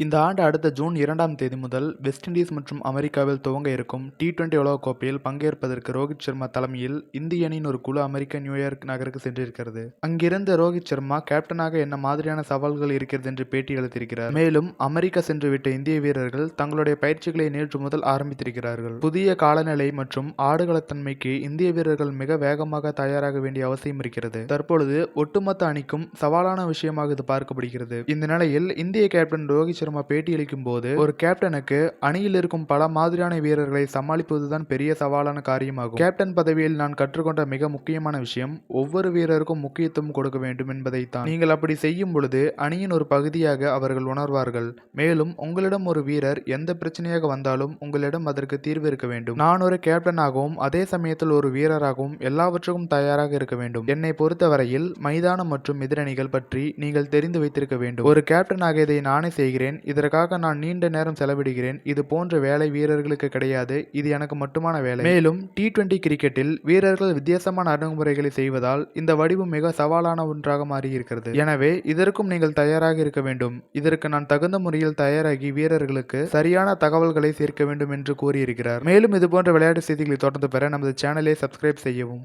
இந்த ஆண்டு அடுத்த ஜூன் 2ஆம் தேதி முதல் வெஸ்ட் இண்டீஸ் மற்றும் அமெரிக்காவில் துவங்க இருக்கும் டி20 உலகக்கோப்பையில் பங்கேற்பதற்கு ரோஹித் சர்மா தலைமையில் இந்திய அணியின் ஒரு குழு அமெரிக்க நியூயார்க் நகருக்கு சென்றிருக்கிறது. அங்கிருந்த ரோஹித் சர்மா கேப்டனாக என்ன மாதிரியான சவால்கள் இருக்கிறது என்று பேட்டி அளித்திருக்கிறார். மேலும் அமெரிக்கா சென்றுவிட்ட இந்திய வீரர்கள் தங்களுடைய பயிற்சிகளை நேற்று முதல் ஆரம்பித்திருக்கிறார்கள். புதிய காலநிலை மற்றும் ஆடுகளத்தன்மைக்கு இந்திய வீரர்கள் மிக வேகமாக தயாராக வேண்டிய அவசியம் இருக்கிறது. தற்பொழுது ஒட்டுமொத்த அணிக்கும் சவாலான விஷயமாக இது பார்க்கப்படுகிறது. இந்த நிலையில் இந்திய கேப்டன் ரோஹித் சர்மா பேட்டியளிக்கும் போது, ஒரு கேப்டனுக்கு அணியில் இருக்கும் பல மாதிரியான வீரர்களை சமாளிப்பதுதான் பெரிய சவாலான காரியமாகும். கேப்டன் பதவியில் நான் கற்றுக்கொண்ட மிக முக்கியமான விஷயம் ஒவ்வொரு வீரருக்கும் முக்கியத்துவம் கொடுக்க வேண்டும் என்பதைத்தான். நீங்கள் அப்படி செய்யும் பொழுது அணியின் ஒரு பகுதியாக அவர்கள் உணர்வார்கள். மேலும் உங்களிடம் ஒரு வீரர் எந்த பிரச்சனையாக வந்தாலும் உங்களிடம் அதற்கு தீர்வு இருக்க வேண்டும். நான் ஒரு கேப்டனாகவும் அதே சமயத்தில் ஒரு வீரராகவும் எல்லாவற்றுக்கும் தயாராக இருக்க வேண்டும். என்னை பொறுத்தவரையில் மைதானம் மற்றும் எதிரணிகள் பற்றி நீங்கள் தெரிந்து வைத்திருக்க வேண்டும். ஒரு கேப்டனாக இதை நானே செய்கிறேன். இதற்காக நான் நீண்ட நேரம் செலவிடுகிறேன். இது போன்ற வேலை வீரர்களுக்கு கிடையாது. இது எனக்கு மட்டுமான வேலை. மேலும் டி20 கிரிக்கெட்டில் வீரர்கள் வித்தியாசமான அணுகுமுறைகளை செய்வதால் இந்த வடிவம் மிக சவாலான ஒன்றாக மாறியிருக்கிறது. எனவே இதற்கும் நீங்கள் தயாராக இருக்க வேண்டும். இதற்கு நான் தகுந்த முறையில் தயாராகி வீரர்களுக்கு சரியான தகவல்களை சேர்க்க வேண்டும் என்று கூறியிருக்கிறார். மேலும் இதுபோன்ற விளையாட்டு செய்திகளை தொடர்ந்து பெற நமது சேனலை சப்ஸ்கிரைப் செய்யவும்.